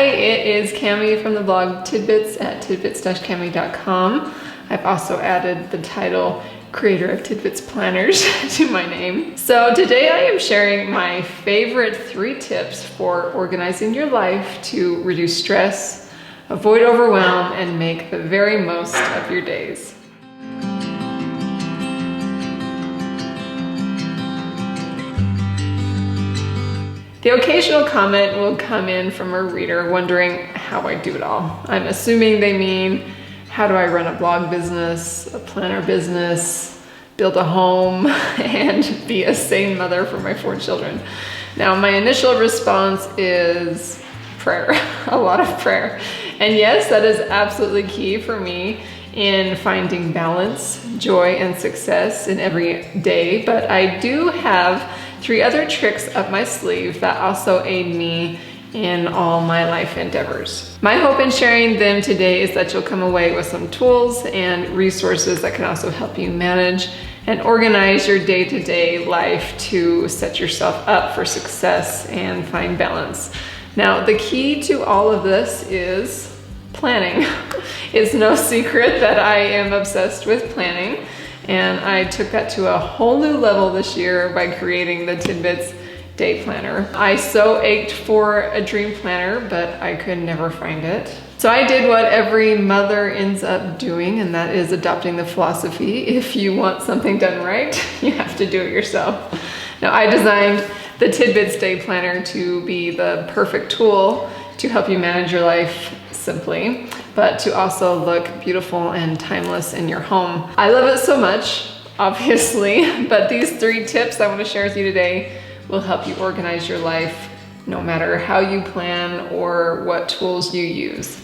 it is Cami from the blog Tidbits at tidbits-cami.com. I've also added the title Creator of TIDBITS Planners to my name. So today I am sharing my favorite 3 tips for organizing your life to reduce stress, avoid overwhelm, and make the very most of your days. The occasional comment will come in from a reader wondering how I do it all. I'm assuming they mean, how do I run a blog business, a planner business, build a home, and be a sane mother for my 4 children? Now, my initial response is prayer, a lot of prayer. And yes, that is absolutely key for me in finding balance, joy, and success in every day. But I do have 3 other tricks up my sleeve that also aid me in all my life endeavors. My hope in sharing them today is that you'll come away with some tools and resources that can also help you manage and organize your day-to-day life to set yourself up for success and find balance. Now, the key to all of this is planning. It's no secret that I am obsessed with planning, and I took that to a whole new level this year by creating the Tidbits Day Planner. I so ached for a dream planner, but I could never find it. So I did what every mother ends up doing, and that is adopting the philosophy, if you want something done right, you have to do it yourself. Now, I designed the Tidbits Day Planner to be the perfect tool to help you manage your life simply, but to also look beautiful and timeless in your home. I love it so much, obviously, but these 3 tips I want to share with you today will help you organize your life no matter how you plan or what tools you use.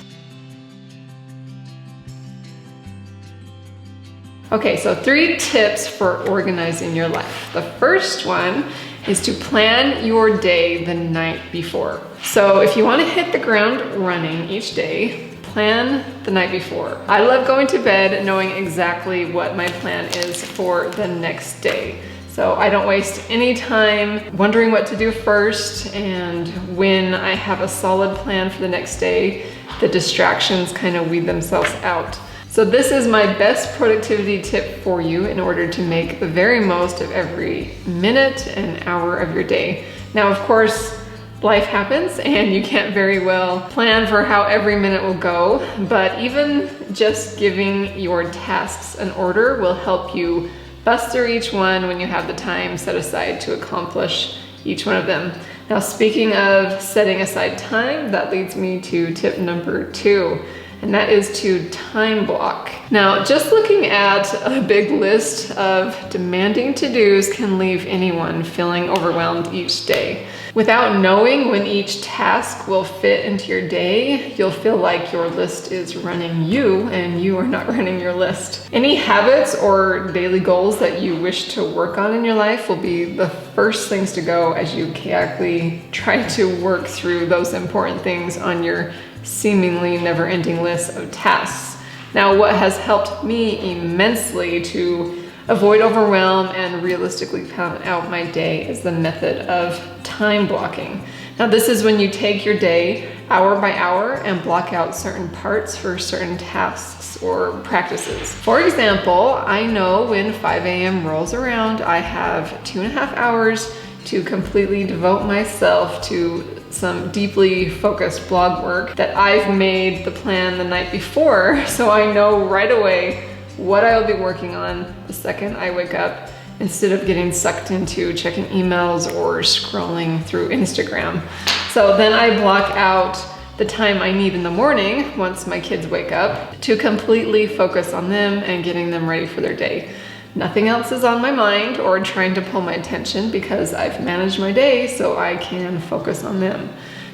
Okay, so 3 tips for organizing your life. The first one is to plan your day the night before. So if you want to hit the ground running each day, plan the night before. I love going to bed knowing exactly what my plan is for the next day. So I don't waste any time wondering what to do first, and when I have a solid plan for the next day, the distractions kind of weed themselves out. So this is my best productivity tip for you in order to make the very most of every minute and hour of your day. Now, of course, life happens and you can't very well plan for how every minute will go, but even just giving your tasks an order will help you bust through each one when you have the time set aside to accomplish each one of them. Now, speaking of setting aside time, that leads me to tip number 2. And that is to time block. Now, just looking at a big list of demanding to-dos can leave anyone feeling overwhelmed each day. Without knowing when each task will fit into your day, you'll feel like your list is running you and you are not running your list. Any habits or daily goals that you wish to work on in your life will be the first things to go as you chaotically try to work through those important things on your seemingly never-ending list of tasks. Now, what has helped me immensely to avoid overwhelm and realistically plan out my day is the method of time blocking. Now, this is when you take your day hour by hour and block out certain parts for certain tasks or practices. For example, I know when 5 a.m. rolls around, I have 2.5 hours to completely devote myself to some deeply focused blog work that I've made the plan the night before, so I know right away what I'll be working on the second I wake up, instead of getting sucked into checking emails or scrolling through Instagram. So then I block out the time I need in the morning once my kids wake up to completely focus on them and getting them ready for their day. Nothing else is on my mind or trying to pull my attention because I've managed my day so I can focus on them.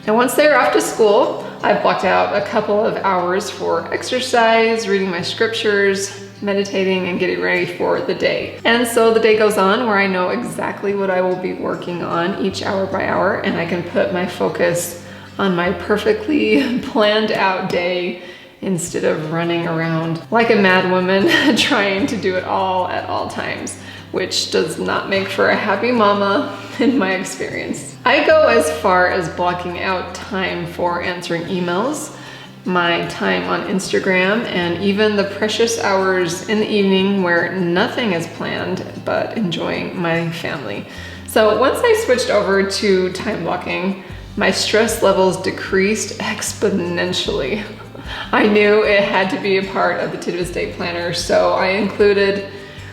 Now, once they're off to school, I've blocked out a couple of hours for exercise, reading my scriptures, meditating, and getting ready for the day. And so the day goes on where I know exactly what I will be working on each hour by hour, and I can put my focus on my perfectly planned out day instead of running around like a mad woman trying to do it all at all times, which does not make for a happy mama in my experience. I go as far as blocking out time for answering emails, my time on Instagram, and even the precious hours in the evening where nothing is planned but enjoying my family. So once I switched over to time blocking, my stress levels decreased exponentially. I knew it had to be a part of the TIDBITS Day Planner, so I included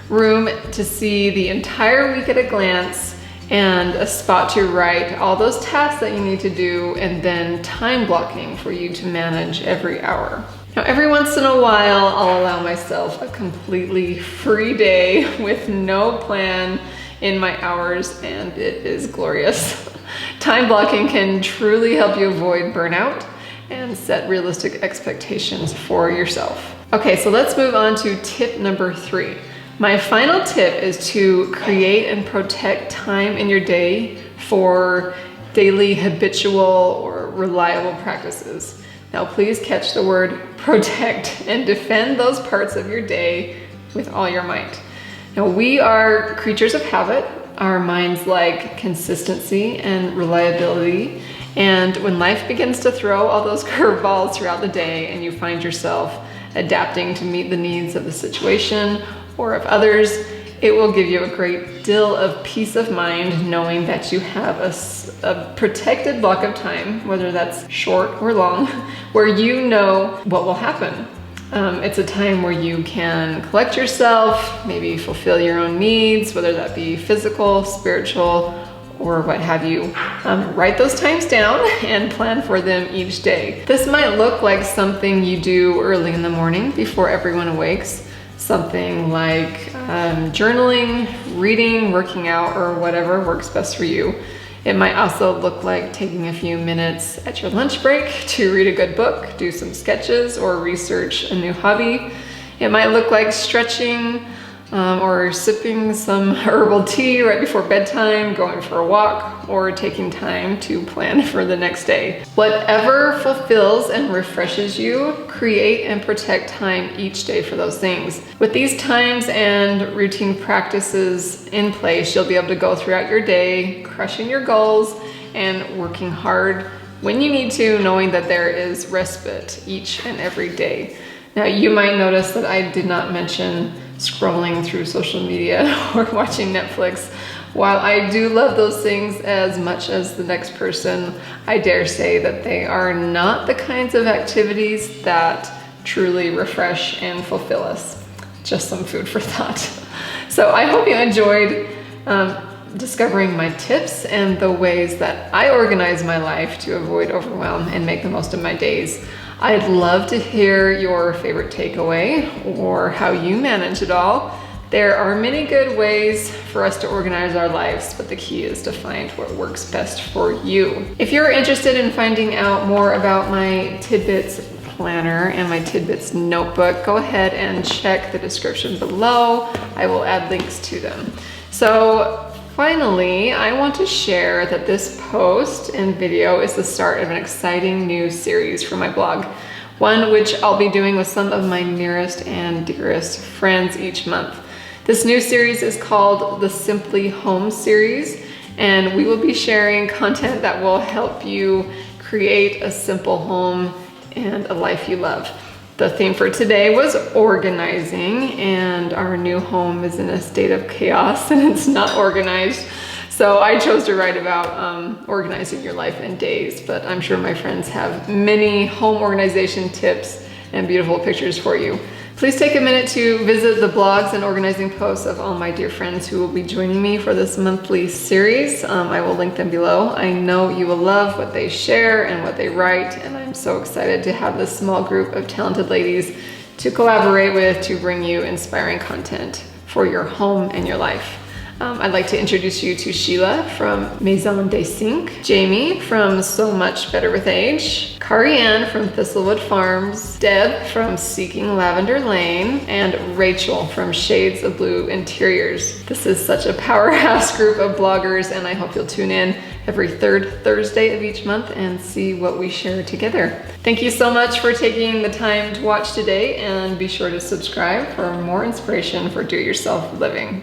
room to see the entire week at a glance and a spot to write all those tasks that you need to do, and then time blocking for you to manage every hour. Now, every once in a while, I'll allow myself a completely free day with no plan in my hours, and it is glorious. Time blocking can truly help you avoid burnout and set realistic expectations for yourself. Okay, so let's move on to tip number 3. My final tip is to create and protect time in your day for daily habitual or reliable practices. Now, please catch the word protect and defend those parts of your day with all your might. Now, we are creatures of habit. Our minds like consistency and reliability. And when life begins to throw all those curveballs throughout the day and you find yourself adapting to meet the needs of the situation or of others, it will give you a great deal of peace of mind knowing that you have a protected block of time, whether that's short or long, where you know what will happen. It's a time where you can collect yourself, maybe fulfill your own needs, whether that be physical, spiritual, or what have you. Write those times down and plan for them each day. This might look like something you do early in the morning before everyone awakes. Something like journaling, reading, working out, or whatever works best for you. It might also look like taking a few minutes at your lunch break to read a good book, do some sketches, or research a new hobby. It might look like stretching or sipping some herbal tea right before bedtime, going for a walk, or taking time to plan for the next day. Whatever fulfills and refreshes you, create and protect time each day for those things. With these times and routine practices in place, you'll be able to go throughout your day, crushing your goals and working hard when you need to, knowing that there is respite each and every day. Now, you might notice that I did not mention scrolling through social media or watching Netflix. While I do love those things as much as the next person, I dare say that they are not the kinds of activities that truly refresh and fulfill us. Just some food for thought. So I hope you enjoyed discovering my tips and the ways that I organize my life to avoid overwhelm and make the most of my days. I'd love to hear your favorite takeaway or how you manage it all. There are many good ways for us to organize our lives, but the key is to find what works best for you. If you're interested in finding out more about my TIDBITS Planner and my TIDBITS Notebook, go ahead and check the description below. I will add links to them. So finally, I want to share that this post and video is the start of an exciting new series for my blog, one which I'll be doing with some of my nearest and dearest friends each month. This new series is called the Simply Home series, and we will be sharing content that will help you create a simple home and a life you love. The theme for today was organizing, and our new home is in a state of chaos and it's not organized. So I chose to write about organizing your life in days, but I'm sure my friends have many home organization tips and beautiful pictures for you. Please take a minute to visit the blogs and organizing posts of all my dear friends who will be joining me for this monthly series. I will link them below. I know you will love what they share and what they write, and I'm so excited to have this small group of talented ladies to collaborate with to bring you inspiring content for your home and your life. I'd like to introduce you to Sheila from Maison des Cinq, Jamie from So Much Better with Age, Kari Ann from Thistlewood Farms, Deb from Seeking Lavender Lane, and Rachel from Shades of Blue Interiors. This is such a powerhouse group of bloggers, and I hope you'll tune in every third Thursday of each month and see what we share together. Thank you so much for taking the time to watch today, and be sure to subscribe for more inspiration for do-it-yourself living.